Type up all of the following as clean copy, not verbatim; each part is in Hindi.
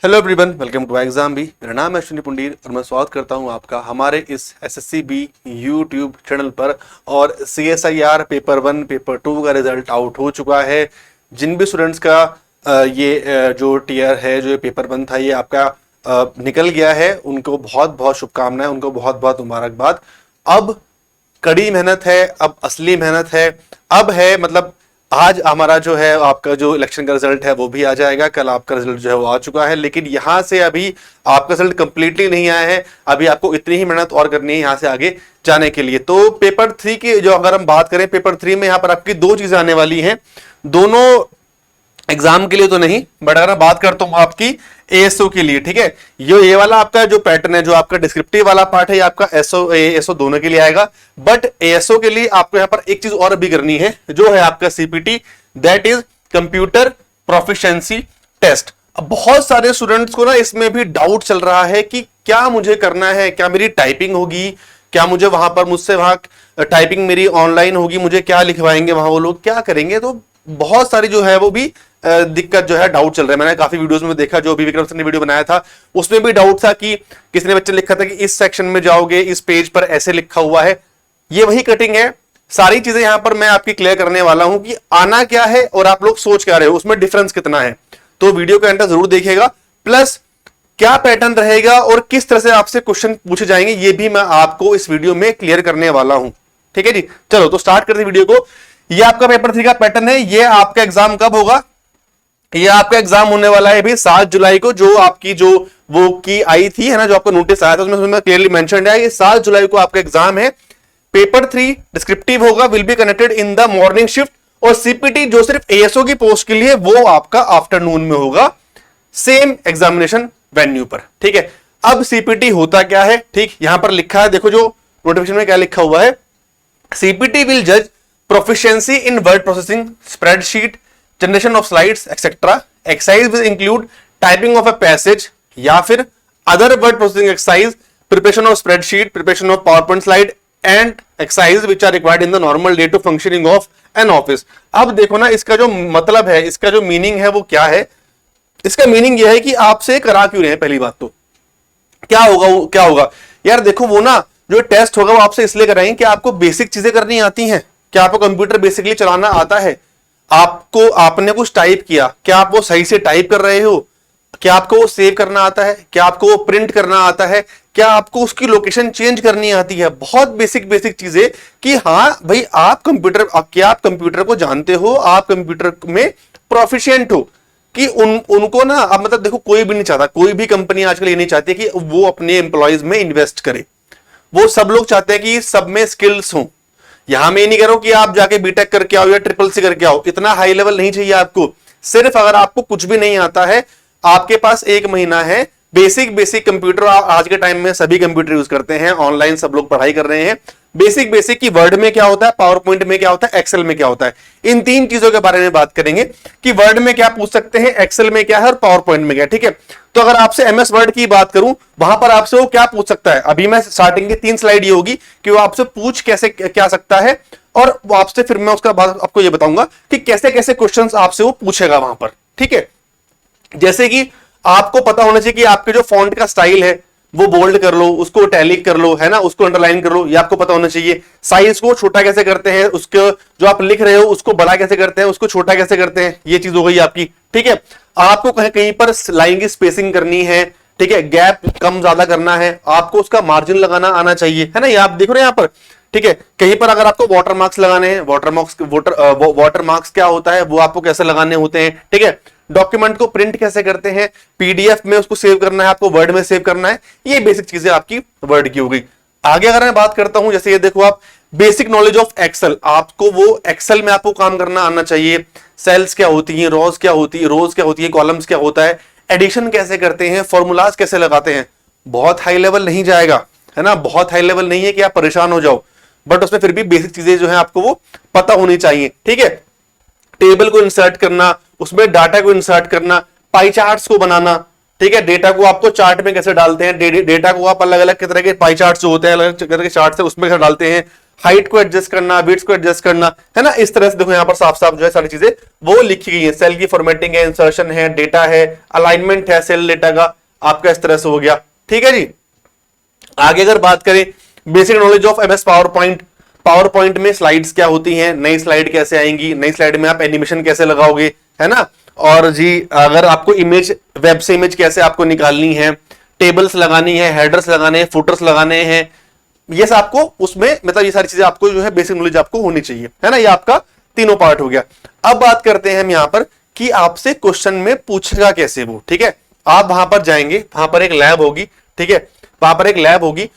Hello everyone, welcome to exam B. मेरा नाम है अश्विनी पुंडीर और मैं स्वागत करता हूं आपका हमारे इस एसएससी बी यूट्यूब चैनल पर। और सीएसआईआर पेपर 1 पेपर 2 का रिजल्ट आउट हो चुका है। जिन भी स्टूडेंट्स का जो टीयर है, जो पेपर 1 था, ये आपका निकल गया है, उनको बहुत बहुत शुभकामनाएं, उनको बहुत बहुत मुबारकबाद। अब कड़ी मेहनत है, अब असली मेहनत है, अब है मतलब आज हमारा जो है आपका जो इलेक्शन का रिजल्ट है वो भी आ जाएगा। कल आपका रिजल्ट जो है वो आ चुका है, लेकिन यहां से अभी आपका रिजल्ट कंप्लीटली नहीं आया है। अभी आपको इतनी ही मेहनत और करनी है यहां से आगे जाने के लिए। तो पेपर 3 की जो अगर हम बात करें, पेपर 3 में यहां पर आपकी दो चीजें आने वाली हैं, दोनों एग्जाम के लिए तो नहीं, बट अगर मैं बात करता हूं आपकी एएसओ के लिए, ठीक है, ये वाला आपका जो पैटर्न है, जो आपका डिस्क्रिप्टिव वाला पार्ट है, ये आपका एसओ एएसओ दोनों के लिए आएगा। बट एएसओ के लिए आपको यहां पर एक चीज और भी करनी है, जो है आपका CPT, that is computer proficiency test. अब बहुत सारे स्टूडेंट्स को ना इसमें भी डाउट चल रहा है कि क्या मुझे करना है, क्या मेरी टाइपिंग होगी, क्या मुझे वहां पर मुझसे वहां टाइपिंग मेरी ऑनलाइन होगी, मुझे क्या लिखवाएंगे वहां, वो लोग क्या करेंगे। तो बहुत सारी जो है वो भी दिक्कत जो है, डाउट चल रहा है। मैंने काफी वीडियोस में देखा, जो भी विक्रम सर ने वीडियो बनाया था उसमें भी डाउट था कि किसी ने बच्चे लिखा था कि इस सेक्शन में जाओगे, इस पेज पर ऐसे लिखा हुआ है। ये वही कटिंग है, सारी चीजें यहां पर मैं आपकी क्लियर करने वाला हूं कि आना क्या है और आप लोग सोच क्या रहे हो, उसमें डिफरेंस कितना है। तो वीडियो का एंड जरूर देखिएगा। प्लस क्या पैटर्न रहेगा और किस तरह से आपसे क्वेश्चन पूछे जाएंगे, ये भी मैं आपको इस वीडियो में क्लियर करने वाला हूं। ठीक है जी, चलो तो स्टार्ट करते हैं वीडियो को। ये आपका पेपर 3 का पैटर्न है। ये आपका एग्जाम कब होगा? ये आपका एग्जाम होने वाला है अभी 7 जुलाई को। जो आपकी जो वो की आई थी है ना, जो आपका नोटिस आया था, उसमें क्लियरली मेंशन्ड है ये 7 जुलाई को आपका एग्जाम है। पेपर 3 डिस्क्रिप्टिव होगा, will be connected in the morning shift. और सीपीटी जो सिर्फ एएसओ की पोस्ट के लिए, वो आपका आफ्टरनून में होगा, सेम एग्जामिनेशन वेन्यू पर। ठीक है, अब सीपीटी होता क्या है, ठीक यहां पर लिखा है, देखो जो नोटिफिकेशन में क्या लिखा हुआ है, सीपीटी विल जज proficiency in word processing, spreadsheet, generation of slides etcetera. Exercise will include typing of a passage या फिर other word processing exercise, preparation of spreadsheet, preparation of PowerPoint slide and exercise which are required in the normal day to functioning of an office. अब देखो ना, इसका जो मतलब है, इसका जो मीनिंग है वो क्या है। इसका मीनिंग यह है कि आपसे करा क्यों रहे हैं। पहली बात तो क्या होगा, वो क्या होगा यार, देखो वो ना जो टेस्ट होगा वो आपसे इसलिए कराएंगे कि आपको बेसिक चीजें करनी आती हैं, क्या आपको कंप्यूटर बेसिकली चलाना आता है, आपको आपने कुछ टाइप किया, क्या आप वो सही से टाइप कर रहे हो, क्या आपको वो सेव करना आता है, क्या आपको वो प्रिंट करना आता है, क्या आपको उसकी लोकेशन चेंज करनी आती है। बहुत बेसिक बेसिक चीजें कि हाँ भाई आप कंप्यूटर, क्या आप कंप्यूटर को जानते हो, आप कंप्यूटर में प्रोफिशिएंट हो, कि उनको ना, अब मतलब देखो कोई भी नहीं चाहता, कोई भी कंपनी आजकल ये नहीं चाहती कि वो अपने एम्प्लॉयज में इन्वेस्ट करे। वो सब लोग चाहते हैं कि सब में स्किल्स हो। यहां मैं नहीं कह रहा हूं कि आप जाके बीटेक करके आओ या ट्रिपल सी करके आओ, इतना हाई लेवल नहीं चाहिए आपको। सिर्फ अगर आपको कुछ भी नहीं आता है, आपके पास 1 महीना है, बेसिक बेसिक कंप्यूटर, आज के टाइम में सभी कंप्यूटर यूज करते हैं, ऑनलाइन सब लोग पढ़ाई कर रहे हैं। बेसिक बेसिक की वर्ड में क्या होता है, पावर पॉइंट में क्या होता है, एक्सेल में क्या होता है, इन 3 चीजों के बारे में बात करेंगे कि वर्ड में क्या पूछ सकते हैं, एक्सेल में क्या है और पावर पॉइंट में क्या है। ठीक है, तो अगर आपसे एमएस वर्ड की बात करूं, वहां पर आपसे वो क्या पूछ सकता है, अभी मैं स्टार्टिंग की 3 स्लाइड ये होगी कि वो आपसे पूछ कैसे क्या सकता है, और वो आपसे फिर मैं उसका बाद आपको ये बताऊंगा कि कैसे कैसे क्वेश्चंस आपसे वो पूछेगा वहां पर। ठीक है, जैसे कि आपको पता होना चाहिए कि आपके जो फॉन्ट का स्टाइल है वो बोल्ड कर लो, उसको इटैलिक कर लो, है ना, उसको अंडरलाइन कर लो, ये आपको पता होना चाहिए। साइज को छोटा कैसे करते हैं, उसको जो आप लिख रहे हो उसको बड़ा कैसे करते हैं, उसको छोटा कैसे करते हैं, ये चीज हो गई आपकी। ठीक है, आपको कहीं कहीं पर लाइन की स्पेसिंग करनी है, ठीक है, गैप कम ज्यादा करना है, आपको उसका मार्जिन लगाना आना चाहिए, है ना, ये आप देख रहे हैं यहां पर। ठीक है, कहीं पर अगर आपको वाटर मार्क्स लगाने हैं, वाटर मार्क्स क्या होता है, वो आपको कैसे लगाने होते हैं। ठीक है, डॉक्यूमेंट को प्रिंट कैसे करते हैं, पीडीएफ में उसको सेव करना है, आपको वर्ड में सेव करना है, ये बेसिक चीजें आपकी वर्ड की हो गई। आगे अगर मैं बात करता हूं, जैसे ये देखो आप, बेसिक नॉलेज ऑफ एक्सेल, आपको वो एक्सेल में आपको काम करना आना चाहिए। सेल्स क्या होती है, रोज क्या होती है, कॉलम्स क्या होता है, एडिशन कैसे करते हैं, फॉर्मूलाज कैसे लगाते हैं। बहुत हाई लेवल नहीं जाएगा, है ना, बहुत हाई लेवल नहीं है कि आप परेशान हो जाओ, बट उसमें फिर भी बेसिक चीजें जो है आपको वो पता होनी चाहिए। ठीक है, टेबल को इंसर्ट करना, उसमें डाटा को इंसर्ट करना, पाई चार्ट्स को बनाना। ठीक है, डेटा को आपको चार्ट में कैसे डालते हैं, डेटा को आप अलग अलग तरह के पाई चार्ट्स जो होते हैं, अलग तरह के चार्ट्स है उसमें कैसे डालते हैं, हाइट को एडजस्ट करना, विड्थ को एडजस्ट करना, है ना। इस तरह से देखो यहाँ पर साफ साफ जो है सारी चीजें वो लिखी गई है। सेल की फॉर्मेटिंग है, इंसर्शन है, डेटा है, अलाइनमेंट है सेल डेटा का, आपका इस तरह से हो गया। ठीक है जी। आगे अगर बात करें basic knowledge of MS power point, power point में स्लाइड्स क्या होती हैं, नई स्लाइड कैसे आएंगी, नई स्लाइड में आप एनिमेशन कैसे लगाओगे, है ना। और जी अगर आपको इमेज, वेब से इमेज कैसे आपको निकालनी है, टेबल्स लगानी है, हेडर्स लगाने हैं, फुटर्स लगाने हैं, ये सब आपको उसमें मतलब ये सारी चीजें आपको जो है बेसिक नॉलेज आपको होनी चाहिए, है ना। ये आपका तीनों पार्ट हो गया। अब बात करते हैं हम यहां पर कि आपसे क्वेश्चन में पूछेगा कैसे वो। ठीक है, आप वहां पर जाएंगे, वहां पर एक लैब होगी। ठीक है, वहां पर एक लैब होगी।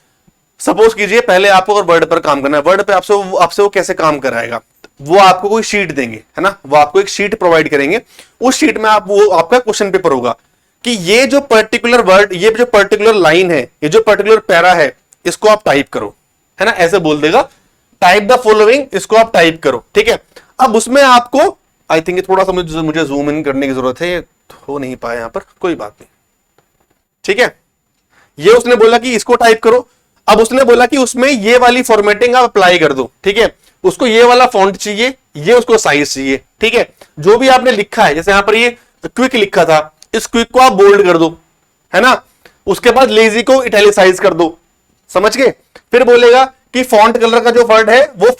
सपोज कीजिए पहले आपको अगर वर्ड पर काम करना है, वर्ड पे आपसे वो कैसे काम कराएगा, वो आपको कोई शीट देंगे, है ना। वो आपको एक शीट प्रोवाइड करेंगे, उस शीट में आप वो आपका क्वेश्चन पेपर होगा कि ये जो पर्टिकुलर वर्ड, ये जो पर्टिकुलर लाइन है, ये जो पर्टिकुलर पैरा है, इसको आप टाइप करो, है ना। ऐसे बोल देगा टाइप द फॉलोइंग, इसको आप टाइप करो। ठीक है, अब उसमें आपको आई थिंक थोड़ा सा मुझे जूम इन करने की जरूरत है, हो नहीं पाया यहां पर, कोई बात नहीं। ठीक है, ये उसने बोला कि इसको टाइप करो। अब उसने बोला कि उसमें ये वाली फॉर्मेटिंग आप अप्लाई कर दो। ठीक है, उसको ये वाला फॉन्ट चाहिए, ये उसको साइज चाहिए। ठीक है, जो भी आपने लिखा है, जैसे यहां पर ये क्विक लिखा था, इस क्विक को आप बोल्ड कर दो, है ना। उसके बाद लेजी को इटैलिसाइज कर दो, समझ गए। फिर बोलेगा कि फॉन्ट कलर का जो वर्ड है वो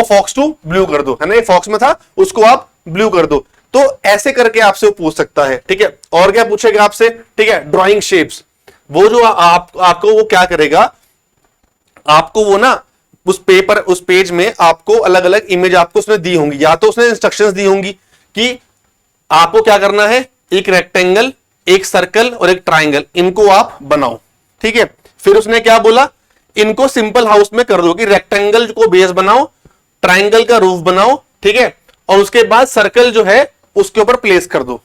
फॉक्स टू ब्लू कर दो, है ना। ये फॉक्स में था, उसको आप ब्लू कर दो। तो ऐसे करके आपसे वो पूछ सकता है। ठीक है, और क्या पूछेगा आपसे, ठीक है, ड्राइंग शेप्स, वो जो आपको वो क्या करेगा, आपको वो ना उस पेपर, उस पेज में आपको अलग अलग इमेज आपको उसने दी होंगी, या तो उसने इंस्ट्रक्शंस दी होंगी कि आपको क्या करना है, एक रेक्टेंगल, एक सर्कल और एक ट्राइंगल, इनको आप बनाओ। ठीक है, फिर उसने क्या बोला, इनको सिंपल हाउस में कर दो कि रेक्टेंगल को बेस बनाओ, ट्राइंगल का रूफ बनाओ। ठीक है, और उसके बाद सर्कल जो है उसके ऊपर प्लेस कर दो,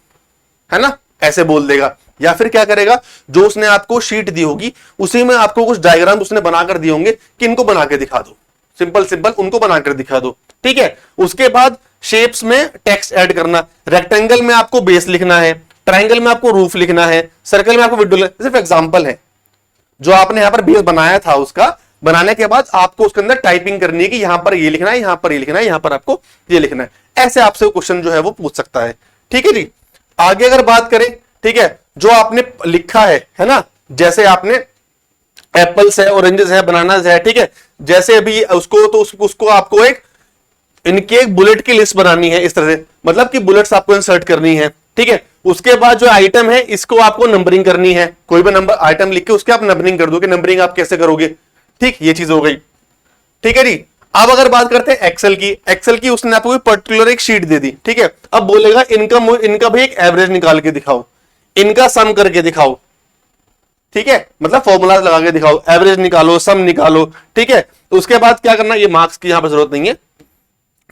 है ना। ऐसे बोल देगा। या फिर क्या करेगा, जो उसने आपको शीट दी होगी उसी में आपको कुछ डायग्राम उसने बनाकर दिए होंगे कि इनको बना के दिखा दो, सिंपल सिंपल उनको बनाकर दिखा दो। ठीक है, उसके बाद शेप्स में टेक्स्ट ऐड करना, रेक्टेंगल में आपको बेस लिखना है, ट्राइंगल में आपको रूफ लिखना है, सर्कल में आपको विंडो, सिर्फ एग्जांपल है। जो आपने यहां पर बेस बनाया था, उसका बनाने के बाद आपको उसके अंदर टाइपिंग करनी है कि यहां पर ये लिखना है, यहां पर ये लिखना है, यहां पर आपको ये लिखना है। ऐसे आपसे क्वेश्चन जो है वो पूछ सकता है। ठीक है जी। आगे अगर बात करें, ठीक है, जो आपने लिखा है ना, जैसे आपने एप्पल्स है, ऑरेंजेस है, बनानास है, ठीक है, जैसे अभी उसको तो उसको आपको एक इनकी एक बुलेट की लिस्ट बनानी है, इस तरह से, मतलब कि बुलेट्स आपको इंसर्ट करनी है। ठीक है, उसके बाद जो आइटम है इसको आपको नंबरिंग करनी है, कोई भी नंबर आइटम लिख के उसके आप नंबरिंग कर दो, कि नंबरिंग आप कैसे करोगे। ठीक, ये चीज हो गई। ठीक है जी। अब अगर बात करते हैं एक्सेल की उसने आपको पर्टिकुलर एक शीट दे दी। ठीक है, अब बोलेगा इनका भी एक एवरेज निकाल के दिखाओ, इनका सम करके दिखाओ। ठीक है, मतलब फॉर्मूला लगा के दिखाओ, एवरेज निकालो, सम निकालो। ठीक है, तो उसके बाद क्या करना, ये मार्क्स की यहां पर जरूरत नहीं है।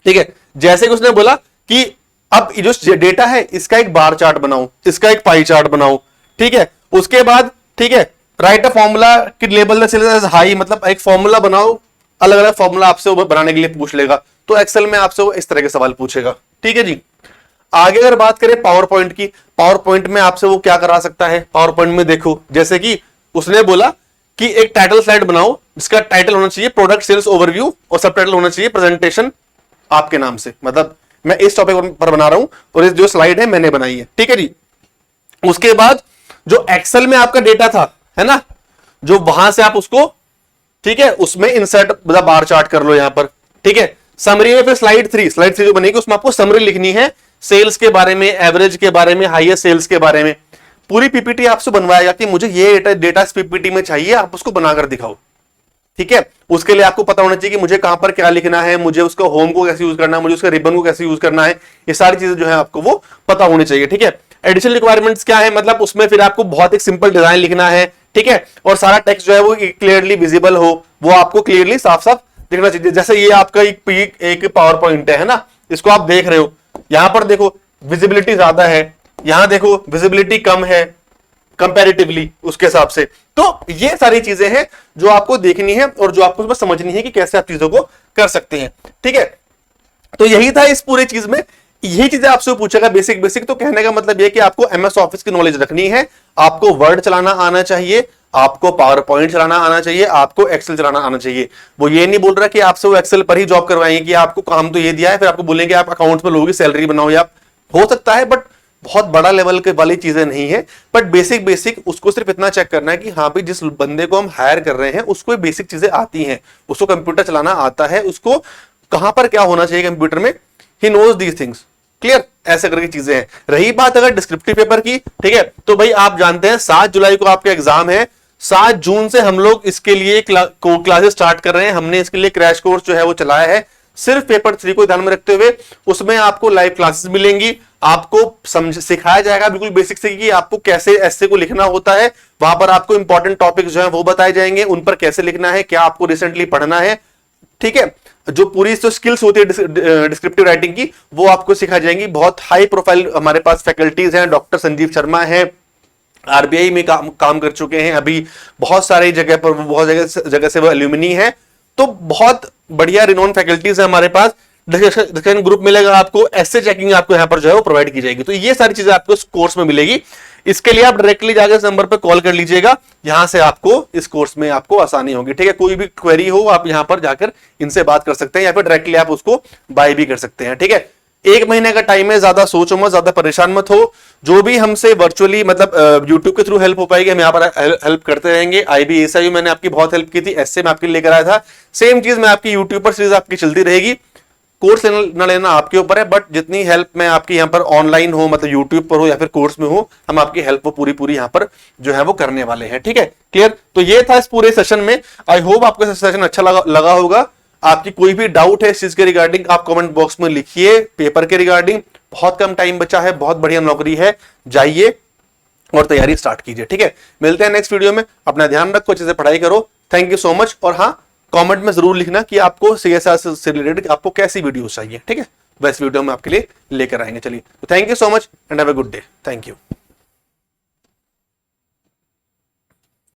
ठीक है, जैसे कि उसने बोला कि अब जो डेटा है इसका एक बार चार्ट बनाओ, इसका एक पाई चार्ट बनाओ। ठीक है, उसके बाद ठीक है, राइट अ फॉर्मूला कि label the cells as high, मतलब एक फॉर्मूला बनाओ, अलग अलग फॉर्मूला आपसे वो बनाने के लिए पूछ लेगा। तो एक्सेल में आपसे वो इस तरह के सवाल पूछेगा। ठीक है जी। आगे अगर बात करें पावर पॉइंट की, पावर पॉइंट में आपसे वो क्या करा सकता है, पावर पॉइंट में देखो, जैसे कि उसने बोला कि एक टाइटल स्लाइड बनाओ, जिसका टाइटल होना चाहिए प्रोडक्ट सेल्स ओवरव्यू और सब टाइटल होना चाहिए प्रेजेंटेशन आपके नाम से, मतलब मैं इस टॉपिक पर बना रहा हूं और इस जो स्लाइड है मैंने बनाई है। ठीक है जी। उसके बाद जो एक्सेल में आपका डेटा था, है ना, जो वहां से आप उसको, ठीक है, उसमें इंसर्ट बार चार्ट कर लो यहां पर। ठीक है, समरी में फिर स्लाइड थ्री जो बनेगी उसमें आपको समरी लिखनी है, सेल्स के बारे में, एवरेज के बारे में, हाईएस्ट सेल्स के बारे में। पूरी पीपीटी आपसे बनवाएगा कि मुझे ये डेटा इस पीपीटी में चाहिए, आप उसको बनाकर दिखाओ। ठीक है, उसके लिए आपको पता होना चाहिए कि मुझे कहां पर क्या लिखना है, मुझे उसका होम को कैसे यूज करना है, मुझे उसका रिबन को कैसे यूज करना है, ये सारी चीजें जो है आपको वो पता होनी चाहिए। ठीक है, एडिशनल रिक्वायरमेंट्स क्या है, मतलब उसमें फिर आपको बहुत एक सिंपल डिजाइन लिखना है। ठीक है, और सारा टेक्स्ट जो है वो क्लियरली विजिबल हो, वो आपको क्लियरली साफ साफ दिखना चाहिए। जैसे ये आपका एक पावर पॉइंट है ना, इसको आप देख रहे हो, यहां पर देखो विजिबिलिटी ज्यादा है, यहां देखो विजिबिलिटी कम है कंपैरेटिवली उसके हिसाब से। तो ये सारी चीजें हैं जो आपको देखनी है और जो आपको समझनी है कि कैसे आप चीजों को कर सकते हैं। ठीक है, तो यही था इस पूरी चीज में, यही चीजें आपसे पूछेगा बेसिक। तो कहने का मतलब यह कि आपको एमएस ऑफिस की नॉलेज रखनी है, आपको वर्ड चलाना आना चाहिए, आपको पावर पॉइंट चलाना आना चाहिए, आपको एक्सेल चलाना आना चाहिए। वो ये नहीं बोल रहा कि आपसे वो एक्सेल पर ही जॉब करवाएंगे कि आपको काम तो ये दिया है, फिर आपको बोलेंगे आप अकाउंट्स में लोगों की सैलरी बनाओ, या हो सकता है बट बहुत बड़ा लेवल के वाली चीजें नहीं है। बट बेसिक बेसिक उसको सिर्फ इतना चेक करना है कि हाँ भाई जिस बंदे को हम हायर कर रहे हैं उसको बेसिक चीजें आती हैं, उसको कंप्यूटर चलाना आता है, उसको कहां पर क्या होना चाहिए कंप्यूटर में, he knows these things, clear, ऐसे करके चीजें हैं। रही बात अगर डिस्क्रिप्टिव पेपर की, ठीक है, तो भाई आप जानते हैं 7 जुलाई को आपका एग्जाम है, 7 जून से हम लोग इसके लिए क्लासेस स्टार्ट कर रहे हैं। हमने इसके लिए क्रैश कोर्स जो है वो चलाया है, सिर्फ पेपर 3 को ध्यान में रखते हुए। उसमें आपको लाइव क्लासेस मिलेंगी, आपको सिखाया जाएगा बिल्कुल बेसिक से कि आपको कैसे एस्से को लिखना होता है। वहां पर आपको इंपॉर्टेंट टॉपिक जो है वो बताए जाएंगे, उन पर कैसे लिखना है, क्या आपको रिसेंटली पढ़ना है, ठीक है। जो पूरी जो स्किल्स होती है डिस्क्रिप्टिव राइटिंग की, वो आपको सिखाई जाएंगी। बहुत हाई प्रोफाइल हमारे पास फैकल्टीज हैं, डॉक्टर संजीव शर्मा है, आरबीआई में काम कर चुके हैं, अभी बहुत सारी जगह पर, बहुत जगह से वो एल्यूमिनी है। तो बहुत बढ़िया रिनोन फैकल्टीज है हमारे पास। डिस्कशन ग्रुप मिलेगा आपको, एस्से चेकिंग आपको यहाँ पर जो है वो प्रोवाइड की जाएगी। तो ये सारी चीजें आपको इस कोर्स में मिलेगी। इसके लिए आप डायरेक्टली जाकर इस नंबर पर कॉल कर लीजिएगा, यहां से आपको इस कोर्स में आपको आसानी होगी, ठीक है। कोई भी क्वेरी हो आप यहां पर जाकर इनसे बात कर सकते हैं, या फिर डायरेक्टली आप उसको बाय भी कर सकते हैं, ठीक है। 1 महीने का टाइम है, ज्यादा सोचो मत, ज्यादा परेशान मत हो। जो भी हमसे वर्चुअली मतलब यूट्यूब के थ्रू हेल्प हो पाएगी हम यहाँ पर हेल्प करते रहेंगे। IBSIU मैंने आपकी बहुत हेल्प की थी, एस्से में आपके लेकर आया था, सेम चीज मैं आपकी यूट्यूब पर सीरीज आपकी चलती रहेगी। कोर्स लेना लेना आपके ऊपर है, बट जितनी हेल्प मैं आपकी यहाँ पर ऑनलाइन हो, मतलब यूट्यूब पर हो या फिर कोर्स में हो, हम आपकी हेल्प वो पूरी यहाँ पर जो है वो करने वाले हैं, ठीक है, क्लियर। तो ये था इस पूरे सेशन में। आई होप आपको सेशन अच्छा लगा होगा। आपकी कोई भी डाउट है इस चीज के रिगार्डिंग आप कमेंट बॉक्स में लिखिए। पेपर के रिगार्डिंग बहुत कम टाइम बचा है, बहुत बढ़िया नौकरी है, जाइए और तैयारी स्टार्ट कीजिए, ठीक है। मिलते हैं नेक्स्ट वीडियो में, अपना ध्यान रखो, अच्छे से पढ़ाई करो। Thank you so much. और हाँ, कमेंट में जरूर लिखना कि आपको CSR से रिलेटेड आपको कैसी वीडियो चाहिए, ठीक है, वैसे वीडियो हम आपके लिए लेकर आएंगे। चलिए, thank you so much and have a good day. Thank you.